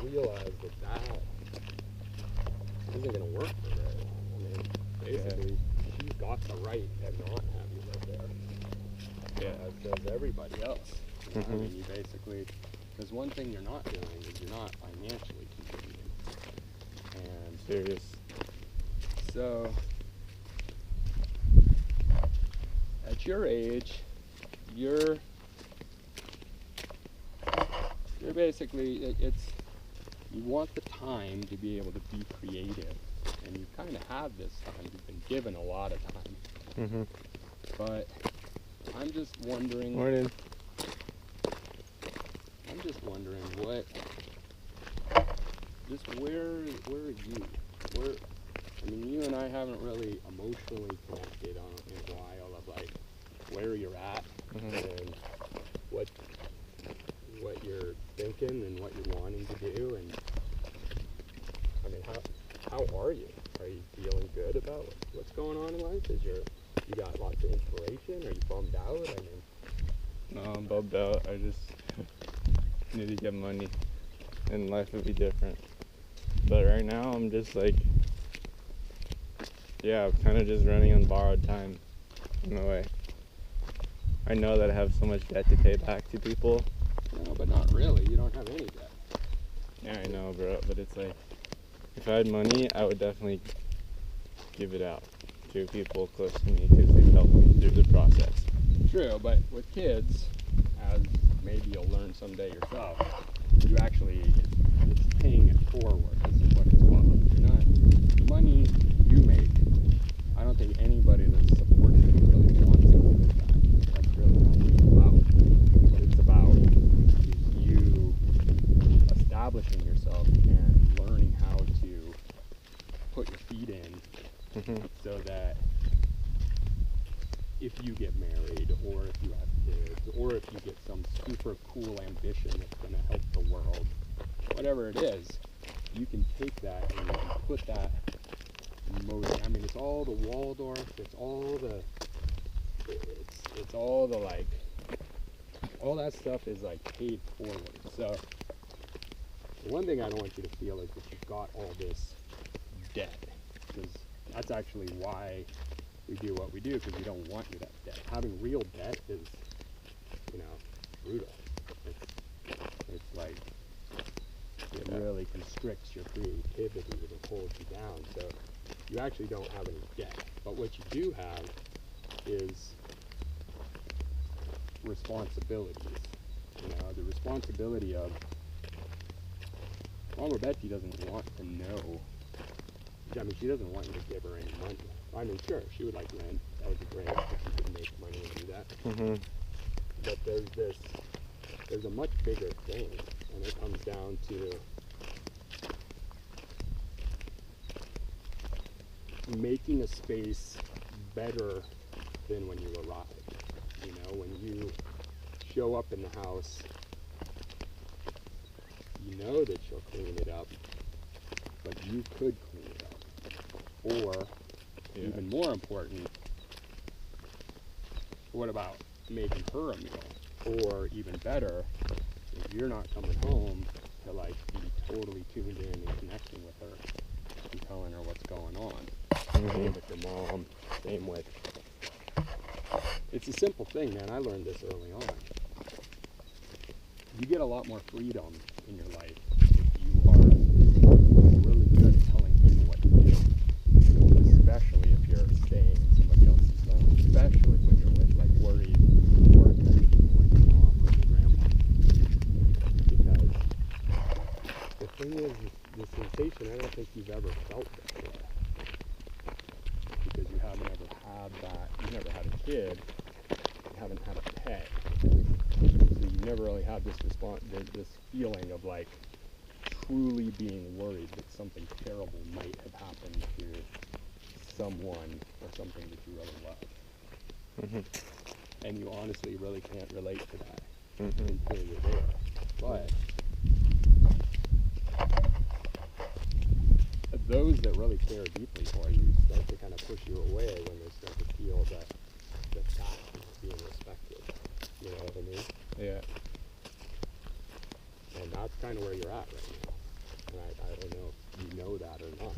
realize that isn't going to work for her. I mean, basically, she's got the right to not have you live there. As does everybody else. You know? I mean, you basically, because one thing you're not doing is you're not financially contributing. And serious. So, at your age, you're basically, you want the time to be able to be creative, and you kind of have this time. You've been given a lot of time. But I'm just wondering. Morning. I'm just wondering where are you? I mean, you and I haven't really emotionally connected in a while of like where you're at and what you're thinking and what you're wanting to do. And I mean, how are you? Are you feeling good about what's going on in life? You got lots of inspiration? Are you bummed out? I mean, No, I'm bummed out. I just need to get money and life would be different. But right now I'm just like, I'm kind of just running on borrowed time in a way. I know that I have so much debt to pay back to people. No, but not really. You don't have any debt. Yeah, I know, bro. But it's like, if I had money, I would definitely give it out to people close to me because they've helped me through the process. True, but with kids, as maybe you'll learn someday yourself, you actually, it's paying it forward. This is what it's called. You're not, the money you make, I don't think anybody that supports you really wants to do that. That's really not what it's about. What it's about is you establishing yourself and learning how to put your feet in so that if you get married, or if you have kids, or if you get some super cool ambition that's going to help the world, whatever it is, you can take that and you can put that in motion. I mean, it's all the Waldorf, it's all the like, all that stuff is like paid forward. So, the one thing I don't want you to feel is that you've got all this debt, because that's actually why we do what we do, because we don't want you to have debt. Having real debt is, brutal. It's like, it really constricts your creativity, it holds you down. So you actually don't have any debt. But what you do have is responsibilities. The responsibility of, Mama Betty doesn't want to know. I mean, she doesn't want you to give her any money. I mean, sure, she would like rent. That would be great if you could make money and do that. But there's a much bigger thing, and it comes down to making a space better than when you arrive. When you show up in the house, you know that she'll clean it up, but you could clean it up. Or, even more important, what about making her a meal? Or even better, if you're not coming home to like be totally tuned in and connecting with her and telling her what's going on. Same with your mom, same with... It's a simple thing, man. I learned this early on. You get a lot more freedom in your life if you are really good at telling people what to do. Especially if you're staying in somebody else's home. Especially when you're with like worried or people like your mom or your grandma. Because the thing is, the sensation I don't think you've ever felt before. Because you haven't ever had that, you've never had a kid, you haven't had a pet. So you never really had this this feeling of like truly being worried that something terrible might have happened to someone or something that you really love. And you honestly really can't relate to that until you're there. But those that really care deeply for you start to kind of push you away when they start to feel that is being respected. You know what I mean? Yeah. And that's kind of where you're at right now. And I don't know if you know that or not,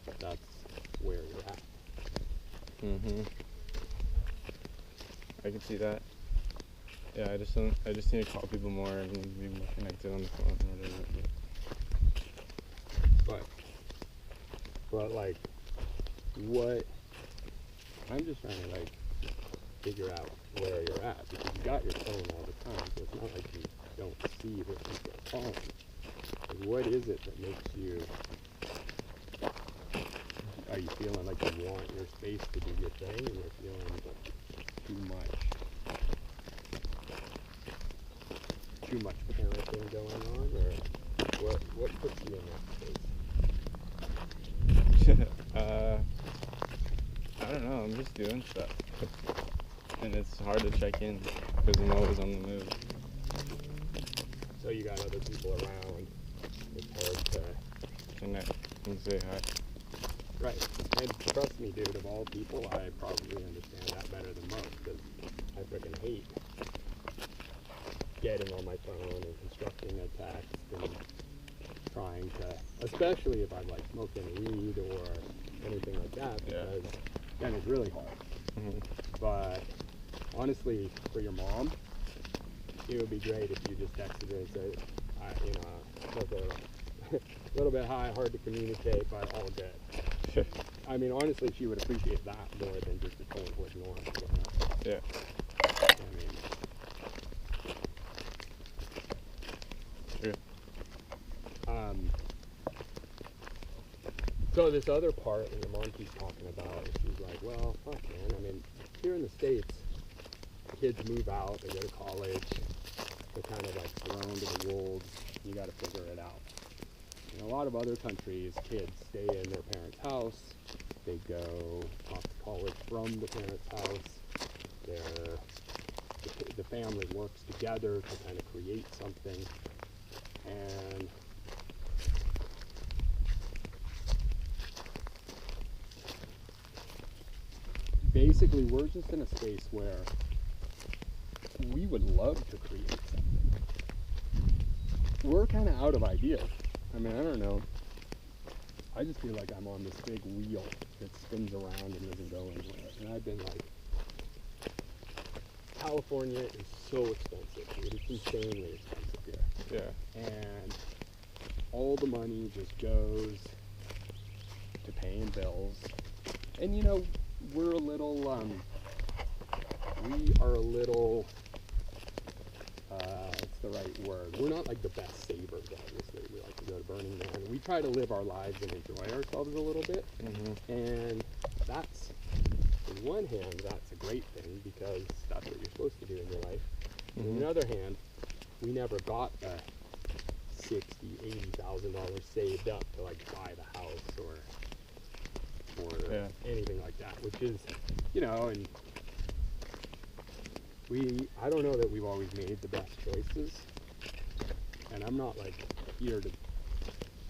but that's where you're at. I can see that. Yeah, I just need to call people more and be more connected on the phone or whatever. But like, what? I'm just trying to like figure out where you're at, because you got your phone all the time, so it's not like you don't see what people are calling. Like, what is it that makes you? Are you feeling like you want your space to do your thing, and you're feeling too much parenting going on, or what puts you in that space? I don't know, I'm just doing stuff. And it's hard to check in because I'm always on the move. So you got other people around, it's hard to connect and say hi. Right. And trust me, dude, of all people, I probably understand that better than most, because I freaking hate getting on my phone and constructing a text and trying to, especially if I'm like smoking weed or anything like that, because then it's really hard. But honestly, for your mom, it would be great if you just texted her and said, look, a little bit high, hard to communicate, but all good. I mean, honestly, she would appreciate that more than just a phone with normal. Yeah. I mean, true. So this other part that your mom keeps talking about, she's like, well, fuck, man. I mean, here in the States, kids move out, they go to college, they're kind of like thrown to the wolves. You got to figure it out. In a lot of other countries, kids stay in their parents' house. They go off to college from the parents' house. The family works together to kind of create something. And basically, we're just in a space where we would love to create something. We're kind of out of ideas. I mean, I don't know. I just feel like I'm on this big wheel that spins around and doesn't go anywhere. And I've been like, California is so expensive, dude. It's insanely expensive here. Yeah. And all the money just goes to paying bills. And you know, we are a little, what's the right word? We're not like the best savers, obviously. We like to go to Burning Man. We try to live our lives and enjoy ourselves a little bit. And that's, on one hand, that's a great thing, because that's what you're supposed to do in your life. On the other hand, we never got the $60,000-$80,000 saved up to like buy the house or anything like that, which is, you know, and I don't know that we've always made the best choices, and I'm not like here to,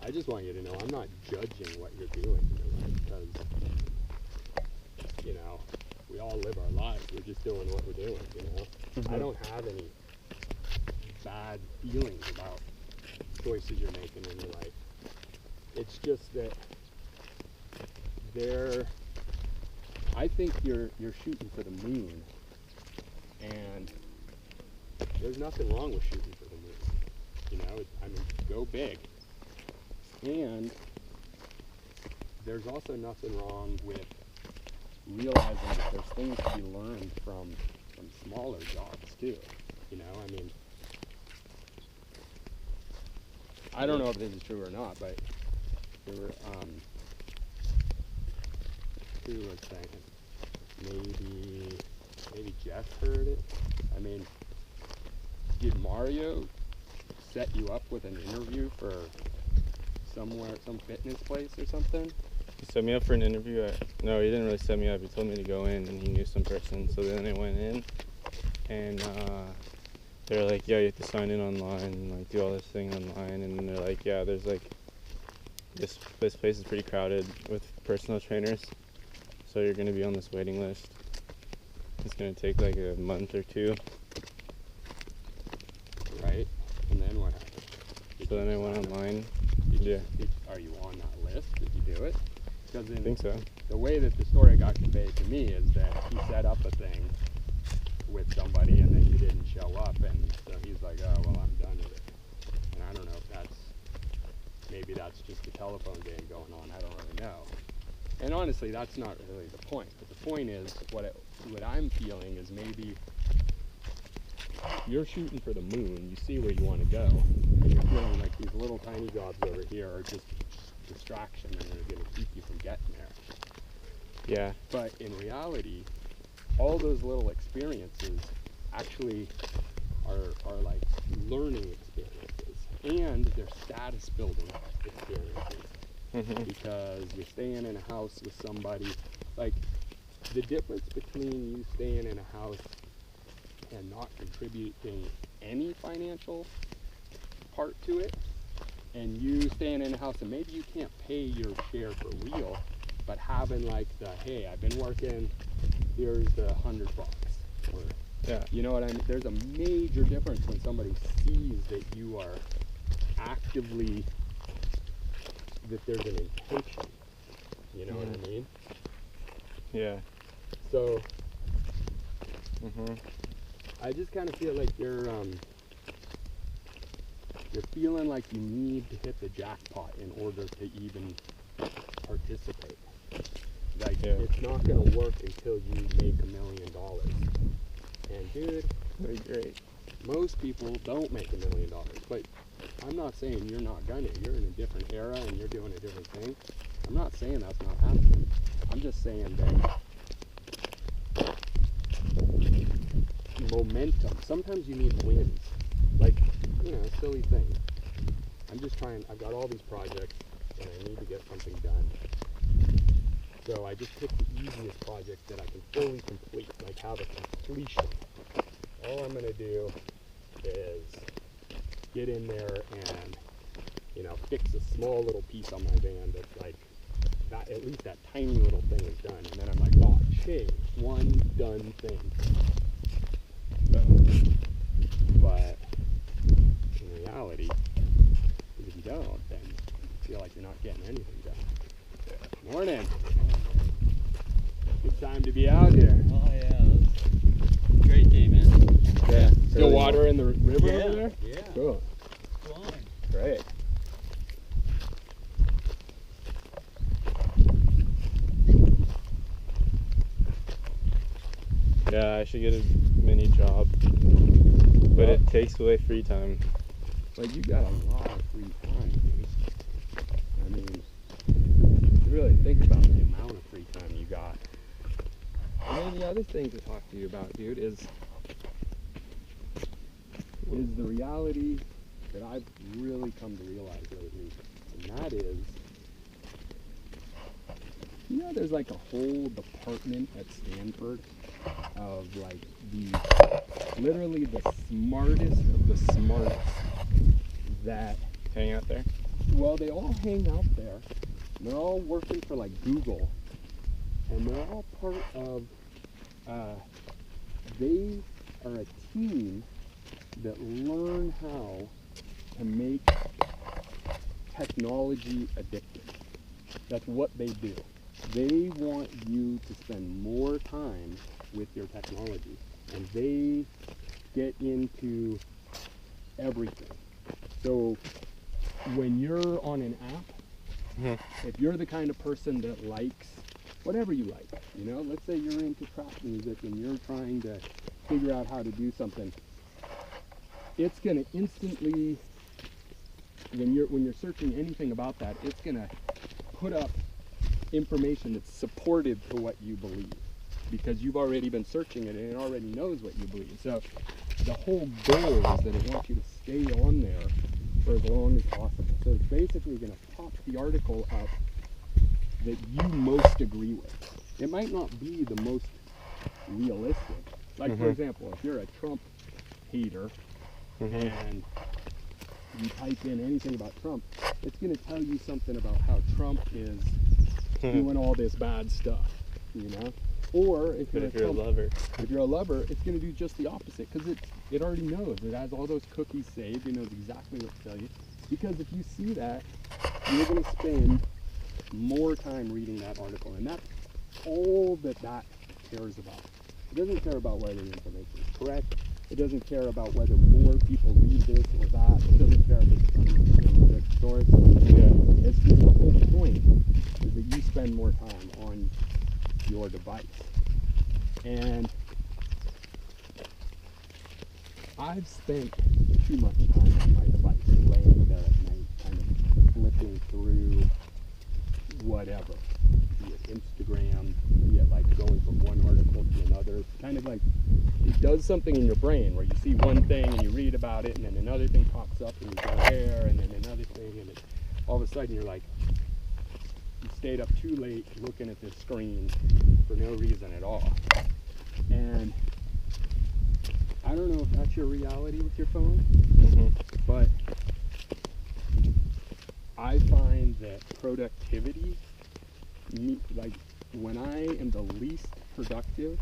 I just want you to know I'm not judging what you're doing in your life, because, you know, we all live our lives, we're just doing what we're doing, you know. I don't have any bad feelings about choices you're making in your life. It's just that I think you're shooting for the moon, and there's nothing wrong with shooting for the moon. You know, I mean, go big. And there's also nothing wrong with realizing that there's things to be learned from smaller jobs too. You know, I mean, I don't know if this is true or not, but there were, who was saying, maybe Jeff heard it. I mean, did Mario set you up with an interview for somewhere, some fitness place or something? He set me up for an interview. No, he didn't really set me up. He told me to go in, and he knew some person. So then I went in, and they're like, yeah, you have to sign in online and like do all this thing online. And they're like, yeah, there's like this place is pretty crowded with personal trainers, so you're gonna be on this waiting list. It's gonna take like a month or two. Right. And then what happened? So then I went online. Did Are you on that list? Did you do it? Because I think so. The way that the story got conveyed to me is that he set up a thing with somebody and then you didn't show up, and so he's like, oh, well, I'm done with it. And I don't know if maybe that's just a telephone game going on. I don't really know. And honestly, that's not really the point. But the point is, what I'm feeling is maybe you're shooting for the moon, you see where you want to go, and you're feeling like these little tiny jobs over here are just distraction and they're going to keep you from getting there. Yeah. But in reality, all those little experiences actually are like learning experiences, and they're status building experiences. Because you're staying in a house with somebody. Like, the difference between you staying in a house and not contributing any financial part to it, and you staying in a house and maybe you can't pay your share for real, but having like the, hey, I've been working, here's the $100, or yeah, you know what I mean? There's a major difference when somebody sees that you are actively, that there's an intention. You know what I mean? Yeah. So I just kind of feel like you're feeling like you need to hit the jackpot in order to even participate. Like, it's not going to work until you make $1 million. And dude, that'd be great. Most people don't make $1 million, but I'm not saying you're not gonna. You're in a different era and you're doing a different thing. I'm not saying that's not happening. I'm just saying that momentum. Sometimes you need wins. Like, you know, silly thing. I've got all these projects and I need to get something done. So I just pick the easiest project that I can fully complete, like have a completion. All I'm gonna do is get in there and, you know, fix a small little piece on my van that's like, that, at least that tiny little thing is done. And then I'm like, oh, change, one done thing. But in reality, if you don't, then you feel like you're not getting anything done. Morning. Good time to be out here. Oh yeah, great day, man. Yeah. Still water in the river over there? Yeah. Cool. Fine. Great. Yeah, I should get a mini job, but it takes away free time. Like, you got a lot of free time, dude. I mean, you really think about the amount of free time you got. And then the other thing to talk to you about, dude, is the reality that I've really come to realize lately, and that is, you know, there's like a whole department at Stanford of like literally the smartest of the smartest that Hang out there? well, they all hang out there. They're all working for like Google, and they're all part of, they are a team that learn how to make technology addictive. That's what they do. They want you to spend more time with your technology, and they get into everything. So when you're on an app, if you're the kind of person that likes whatever you like, you know, let's say you're into trap music and you're trying to figure out how to do something, it's going to instantly, when you're searching anything about that, it's going to put up information that's supportive to what you believe, because you've already been searching it and it already knows what you believe. So the whole goal is that it wants you to stay on there for as long as possible. So it's basically going to pop the article up that you most agree with. It might not be the most realistic. Like, for example, if you're a Trump hater and you type in anything about Trump, it's going to tell you something about how Trump is doing all this bad stuff, you know? Or if you're a lover, it's going to do just the opposite, because it already knows. It has all those cookies saved. It knows exactly what to tell you. Because if you see that, you're going to spend more time reading that article, and that's all that cares about. It doesn't care about whether the information is correct. It doesn't care about whether more people read this or that. It doesn't care if it's from a good source. Yeah. It's just the whole point is that you spend more time on your device. And I've spent too much time on my device, laying there at night, kind of flipping through whatever, be it Instagram, be it like going from one article to another. Kind of like it does something in your brain where you see one thing and you read about it, and then another thing pops up and you go there, and then another thing, and all of a sudden you're like, you stayed up too late looking at this screen for no reason at all. And I don't know if that's your reality with your phone, but I find that productivity, like when I am the least productive,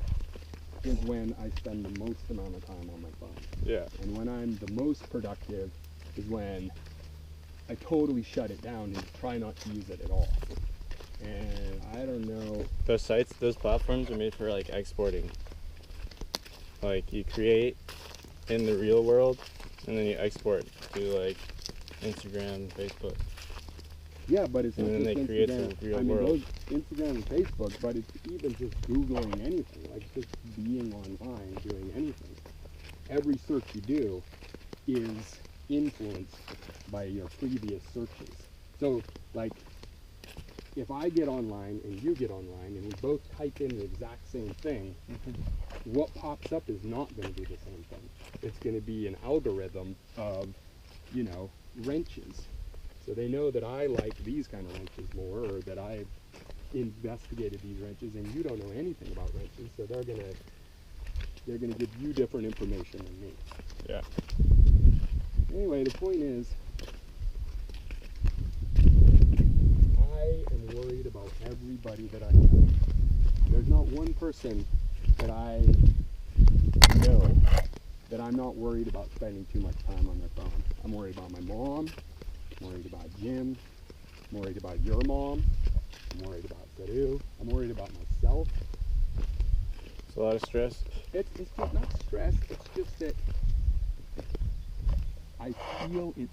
is when I spend the most amount of time on my phone. Yeah. And when I'm the most productive is when I totally shut it down and try not to use it at all. And I don't know. Those sites, those platforms are made for like exporting. Like you create in the real world and then you export to like Instagram, Facebook. Yeah, but it's and not then just they create Instagram. the real I mean, world. those Instagram and Facebook, but it's even just Googling anything, like just being online, doing anything. Every search you do is influenced by your previous searches. So, like, if I get online and you get online and we both type in the exact same thing, what pops up is not going to be the same thing. It's going to be an algorithm of, you know, wrenches. So they know that I like these kind of wrenches more, or that I've investigated these wrenches, and you don't know anything about wrenches, so they're gonna give you different information than me. Yeah. Anyway, the point is, I am worried about everybody that I know. There's not one person that I know that I'm not worried about spending too much time on their phone. I'm worried about my mom. I'm worried about Jim. I'm worried about your mom. I'm worried about Saru. I'm worried about myself. It's a lot of stress. It's not stress. It's just that I feel it's